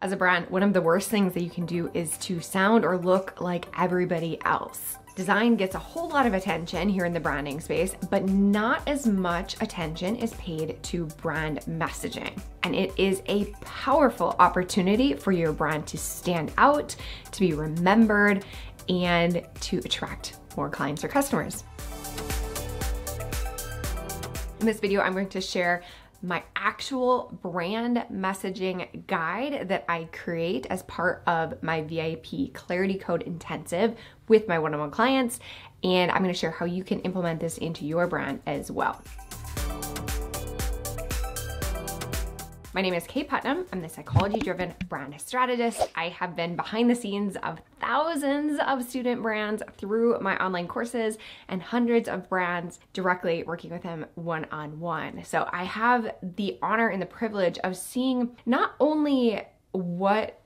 As a brand, one of the worst things that you can do is to sound or look like everybody else. Design gets a whole lot of attention here in the branding space, but not as much attention is paid to brand messaging. And it is a powerful opportunity for your brand to stand out, to be remembered, and to attract more clients or customers. In this video, I'm going to share my actual brand messaging guide that I create as part of my VIP Clarity Code Intensive with my one-on-one clients. And I'm going to share how you can implement this into your brand as well. My name is Kaye Putnam. I'm the psychology-driven brand strategist. I have been behind the scenes of thousands of student brands through my online courses and hundreds of brands directly working with them one-on-one. So I have the honor and the privilege of seeing not only what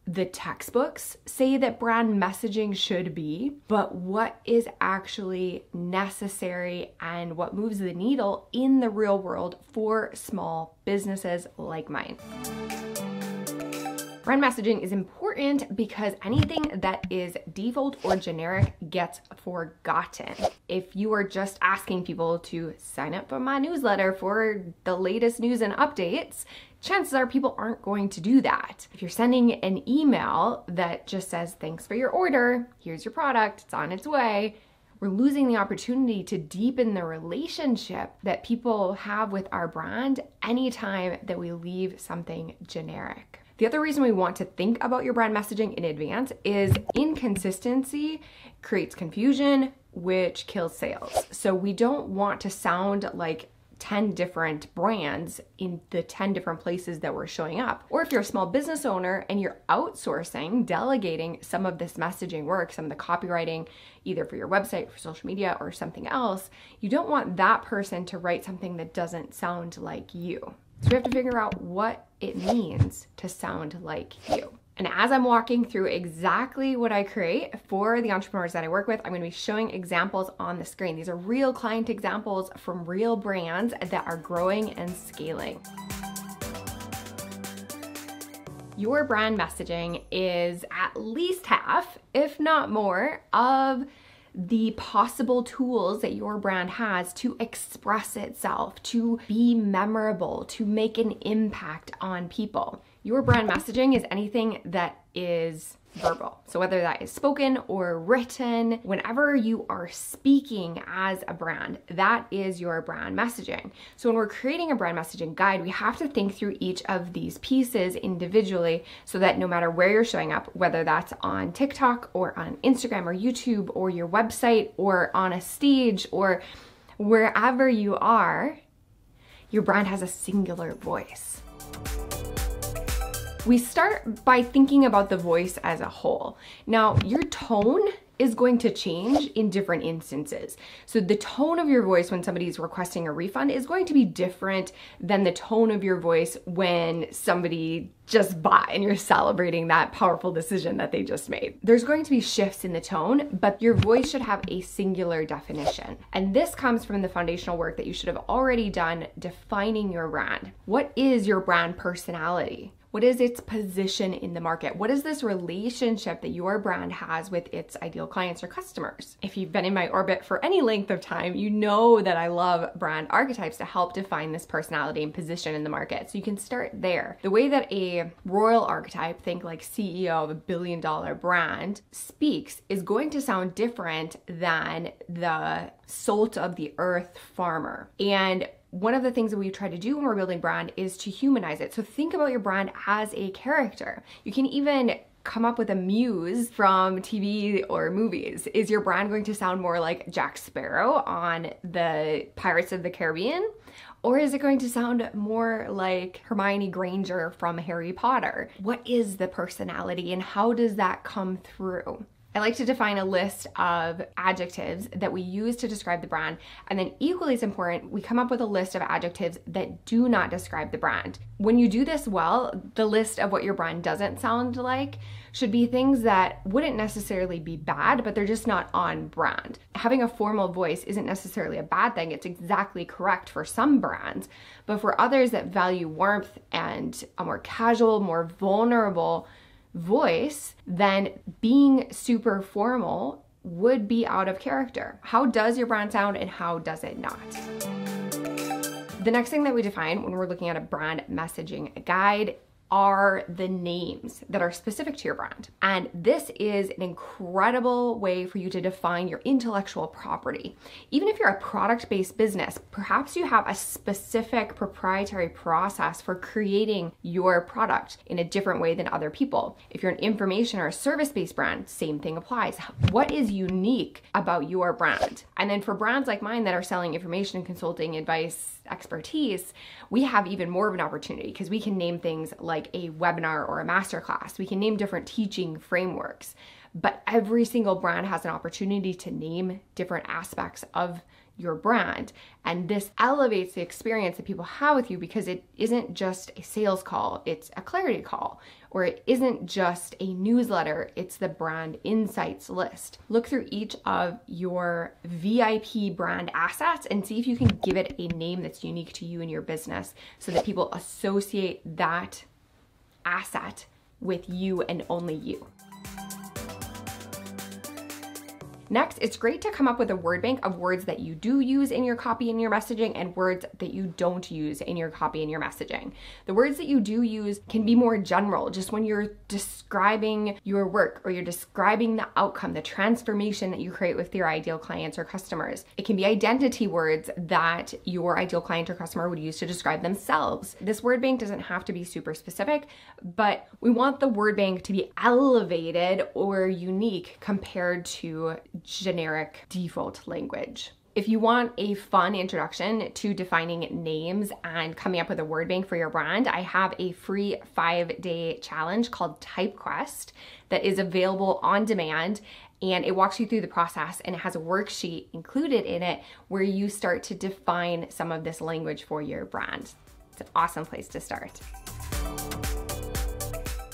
the textbooks say that brand messaging should be, but what is actually necessary and what moves the needle in the real world for small businesses like mine. Brand messaging is important because anything that is default or generic gets forgotten. If you are just asking people to sign up for my newsletter for the latest news and updates, chances are people aren't going to do that. If you're sending an email that just says, thanks for your order, here's your product, it's on its way, we're losing the opportunity to deepen the relationship that people have with our brand anytime that we leave something generic. The other reason we want to think about your brand messaging in advance is inconsistency creates confusion, which kills sales. So we don't want to sound like 10 different brands in the 10 different places that we're showing up. Or if you're a small business owner and you're outsourcing, delegating some of this messaging work, some of the copywriting, either for your website, for social media, or something else, you don't want that person to write something that doesn't sound like you. So we have to figure out what it means to sound like you. And as I'm walking through exactly what I create for the entrepreneurs that I work with, I'm going to be showing examples on the screen. These are real client examples from real brands that are growing and scaling. Your brand messaging is at least half, if not more, of the possible tools that your brand has to express itself, to be memorable, to make an impact on people. Your brand messaging is anything that is verbal. So whether that is spoken or written, whenever you are speaking as a brand, that is your brand messaging. So when we're creating a brand messaging guide, we have to think through each of these pieces individually so that no matter where you're showing up, whether that's on TikTok or on Instagram or YouTube or your website or on a stage or wherever you are, your brand has a singular voice. We start by thinking about the voice as a whole. Now, your tone is going to change in different instances. So the tone of your voice when somebody's requesting a refund is going to be different than the tone of your voice when somebody just bought and you're celebrating that powerful decision that they just made. There's going to be shifts in the tone, but your voice should have a singular definition. And this comes from the foundational work that you should have already done defining your brand. What is your brand personality? What is its position in the market? What is this relationship that your brand has with its ideal clients or customers? If you've been in my orbit for any length of time, you know that I love brand archetypes to help define this personality and position in the market. So you can start there. The way that a royal archetype, think like CEO of $1 billion brand, speaks is going to sound different than the salt of the earth farmer. And one of the things that we try to do when we're building brand is to humanize it. So think about your brand as a character. You can even come up with a muse from TV or movies. Is your brand going to sound more like Jack Sparrow on the Pirates of the Caribbean? Or is it going to sound more like Hermione Granger from Harry Potter? What is the personality and how does that come through? I like to define a list of adjectives that we use to describe the brand, and then equally as important, we come up with a list of adjectives that do not describe the brand. When you do this well, the list of what your brand doesn't sound like should be things that wouldn't necessarily be bad, but they're just not on brand. Having a formal voice isn't necessarily a bad thing. It's exactly correct for some brands, but for others that value warmth and a more casual, more vulnerable voice, then being super formal would be out of character. How does your brand sound and how does it not? The next thing that we define when we're looking at a brand messaging guide are the names that are specific to your brand. And this is an incredible way for you to define your intellectual property. Even if you're a product-based business, perhaps you have a specific proprietary process for creating your product in a different way than other people. If you're an information or a service-based brand, same thing applies. What is unique about your brand? And then for brands like mine that are selling information, consulting, advice, expertise, we have even more of an opportunity because we can name things like a webinar or a masterclass. We can name different teaching frameworks, but every single brand has an opportunity to name different aspects of your brand. And this elevates the experience that people have with you because it isn't just a sales call, it's a clarity call, or it isn't just a newsletter, it's the brand insights list. Look through each of your VIP brand assets and see if you can give it a name that's unique to you and your business so that people associate that asset with you and only you. Next, it's great to come up with a word bank of words that you do use in your copy and your messaging and words that you don't use in your copy and your messaging. The words that you do use can be more general, just when you're describing your work or you're describing the outcome, the transformation that you create with your ideal clients or customers. It can be identity words that your ideal client or customer would use to describe themselves. This word bank doesn't have to be super specific, but we want the word bank to be elevated or unique compared to generic default language. If you want a fun introduction to defining names and coming up with a word bank for your brand, I have a free 5-day challenge called TypeQuest that is available on demand, and it walks you through the process and it has a worksheet included in it where you start to define some of this language for your brand. It's an awesome place to start.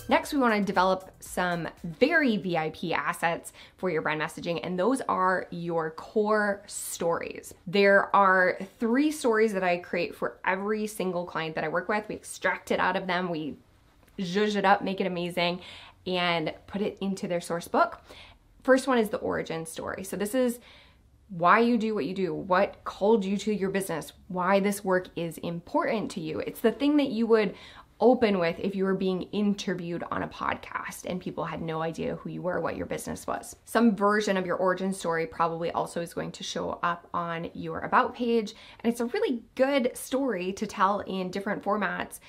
Next, we want to develop some very VIP assets for your brand messaging, and those are your core stories. There are 3 stories that I create for every single client that I work with. We extract it out of them, we zhuzh it up, make it amazing, and put it into their source book. First one is the origin story. So this is why you do what you do, what called you to your business, why this work is important to you. It's the thing that you would open with if you were being interviewed on a podcast and people had no idea who you were, what your business was. Some version of your origin story probably also is going to show up on your about page, and it's a really good story to tell in different formats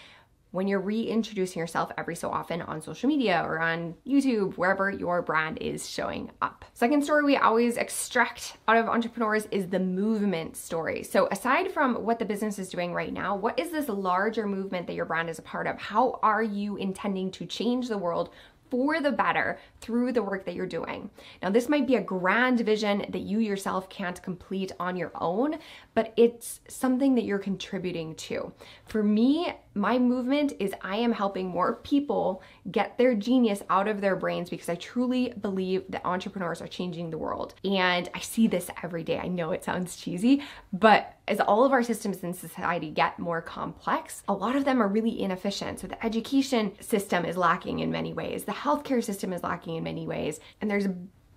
when you're reintroducing yourself every so often on social media or on YouTube, wherever your brand is showing up. Second story we always extract out of entrepreneurs is the movement story. So aside from what the business is doing right now, what is this larger movement that your brand is a part of? How are you intending to change the world for the better through the work that you're doing? Now, this might be a grand vision that you yourself can't complete on your own, but it's something that you're contributing to. For me, my movement is I am helping more people get their genius out of their brains because I truly believe that entrepreneurs are changing the world. And I see this every day. I know it sounds cheesy, but as all of our systems in society get more complex, a lot of them are really inefficient. So the education system is lacking in many ways. The healthcare system is lacking in many ways. And there's a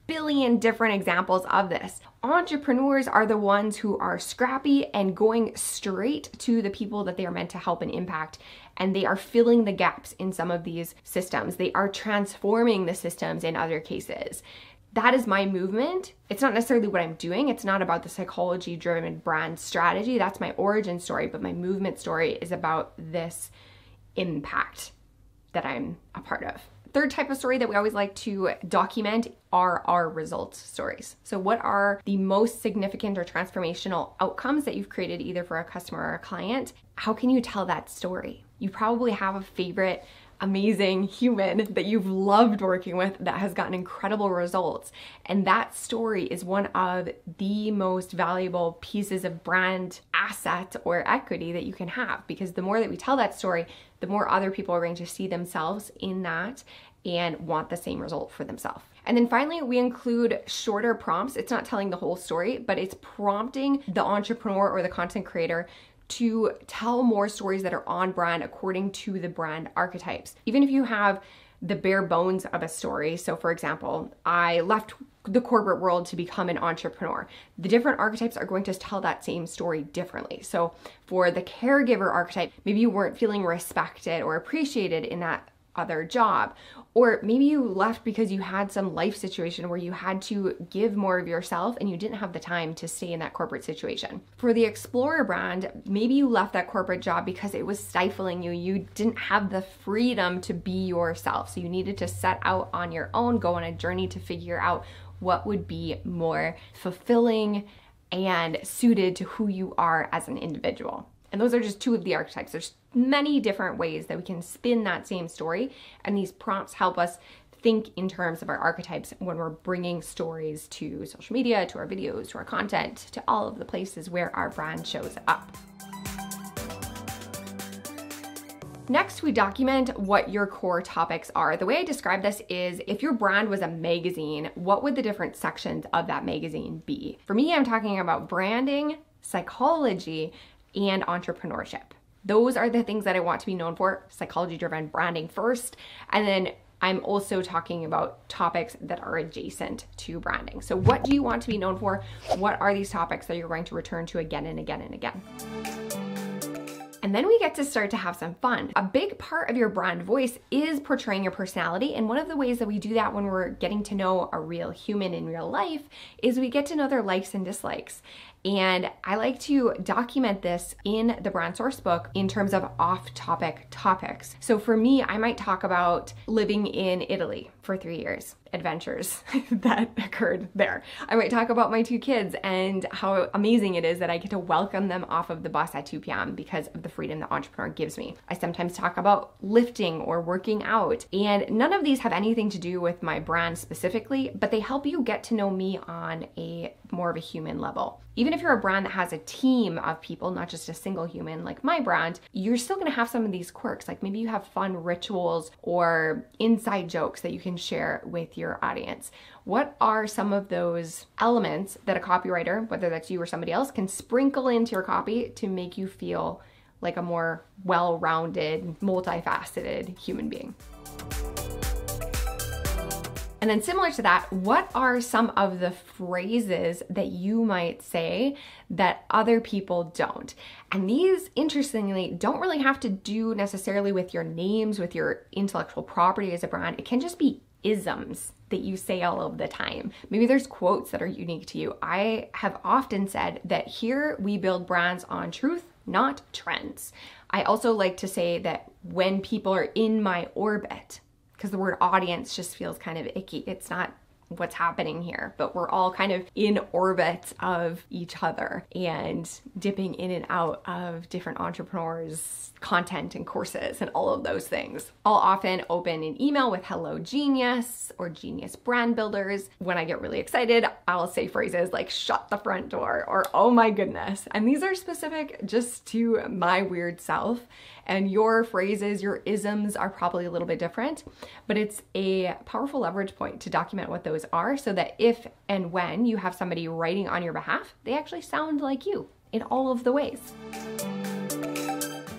billion different examples of this. Entrepreneurs are the ones who are scrappy and going straight to the people that they are meant to help and impact. And they are filling the gaps in some of these systems. They are transforming the systems in other cases. That is my movement. It's not necessarily what I'm doing. It's not about the psychology-driven brand strategy. That's my origin story, but my movement story is about this impact that I'm a part of. Third type of story that we always like to document are our results stories. So what are the most significant or transformational outcomes that you've created either for a customer or a client? How can you tell that story? You probably have a favorite amazing human that you've loved working with that has gotten incredible results. And that story is one of the most valuable pieces of brand asset or equity that you can have, because the more that we tell that story, the more other people are going to see themselves in that and want the same result for themselves. And then finally, we include shorter prompts. It's not telling the whole story, but it's prompting the entrepreneur or the content creator to tell more stories that are on brand according to the brand archetypes. Even if you have the bare bones of a story. So for example, I left the corporate world to become an entrepreneur. The different archetypes are going to tell that same story differently. So for the caregiver archetype, maybe you weren't feeling respected or appreciated in that other job, or maybe you left because you had some life situation where you had to give more of yourself and you didn't have the time to stay in that corporate situation. For the explorer brand, maybe you left that corporate job because it was stifling you. You didn't have the freedom to be yourself. So you needed to set out on your own, go on a journey to figure out what would be more fulfilling and suited to who you are as an individual. And those are just two of the archetypes. There's many different ways that we can spin that same story, and these prompts help us think in terms of our archetypes when we're bringing stories to social media, to our videos, to our content, to all of the places where our brand shows up. Next, we document what your core topics are. The way I describe this is, if your brand was a magazine, what would the different sections of that magazine be? For me, I'm talking about branding, psychology, and entrepreneurship. Those are the things that I want to be known for, psychology-driven branding first, and then I'm also talking about topics that are adjacent to branding. So what do you want to be known for? What are these topics that you're going to return to again and again and again? And then we get to start to have some fun. A big part of your brand voice is portraying your personality. And one of the ways that we do that when we're getting to know a real human in real life is we get to know their likes and dislikes. And I like to document this in the brand source book in terms of off-topic topics. So for me, I might talk about living in Italy for 3 years, adventures that occurred there. I might talk about my 2 kids and how amazing it is that I get to welcome them off of the bus at 2 p.m. because of the freedom the entrepreneur gives me. I sometimes talk about lifting or working out, and none of these have anything to do with my brand specifically, but they help you get to know me on a more of a human level. Even if you're a brand that has a team of people, not just a single human like my brand, you're still gonna have some of these quirks. Like maybe you have fun rituals or inside jokes that you can share with your audience. What are some of those elements that a copywriter, whether that's you or somebody else, can sprinkle into your copy to make you feel like a more well-rounded, multifaceted human being? And then similar to that, what are some of the phrases that you might say that other people don't? And these, interestingly, don't really have to do necessarily with your names, with your intellectual property as a brand. It can just be isms that you say all of the time. Maybe there's quotes that are unique to you. I have often said that here we build brands on truth, not trends. I also like to say that when people are in my orbit, because the word audience just feels kind of icky. It's not what's happening here, but we're all kind of in orbit of each other and dipping in and out of different entrepreneurs' content and courses and all of those things. I'll often open an email with "Hello Genius" or "Genius Brand Builders." When I get really excited, I'll say phrases like "shut the front door" or "oh my goodness." And these are specific just to my weird self. And your phrases, your isms are probably a little bit different, but it's a powerful leverage point to document what those are so that if and when you have somebody writing on your behalf, they actually sound like you in all of the ways.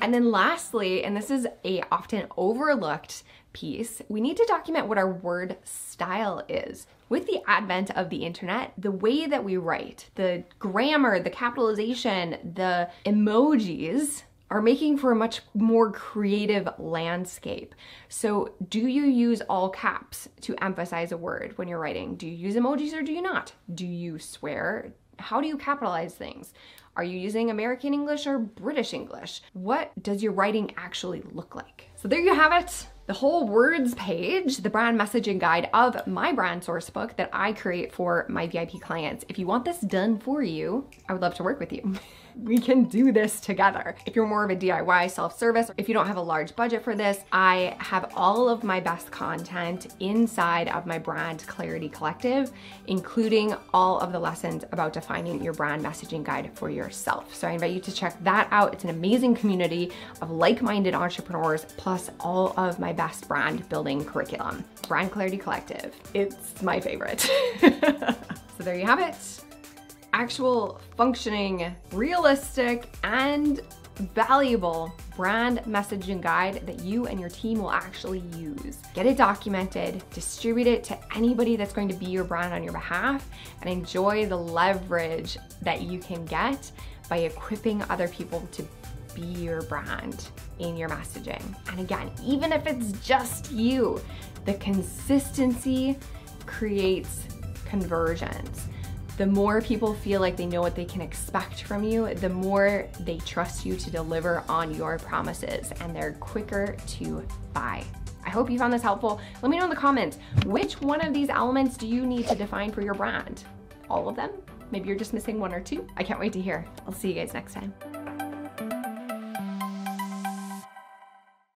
And then lastly, and this is a often overlooked piece, we need to document what our word style is. With the advent of the internet, the way that we write, the grammar, the capitalization, the emojis are making for a much more creative landscape. So do you use all caps to emphasize a word when you're writing? Do you use emojis or do you not? Do you swear? How do you capitalize things? Are you using American English or British English? What does your writing actually look like? So there you have it. The whole words page, the brand messaging guide of my brand source book that I create for my VIP clients. If you want this done for you, I would love to work with you. We can do this together. If you're more of a DIY self-service, if you don't have a large budget for this, I have all of my best content inside of my Brand Clarity Collective, including all of the lessons about defining your brand messaging guide for yourself. So I invite you to check that out. It's an amazing community of like-minded entrepreneurs, plus all of my best brand building curriculum. Brand Clarity Collective. It's my favorite. So there you have it. Actual functioning, realistic, and valuable brand messaging guide that you and your team will actually use. Get it documented, distribute it to anybody that's going to be your brand on your behalf, and enjoy the leverage that you can get by equipping other people to be your brand in your messaging. And again, even if it's just you, the consistency creates conversions. The more people feel like they know what they can expect from you, the more they trust you to deliver on your promises, and they're quicker to buy. I hope you found this helpful. Let me know in the comments, which one of these elements do you need to define for your brand? All of them? Maybe you're just missing one or two? I can't wait to hear. I'll see you guys next time.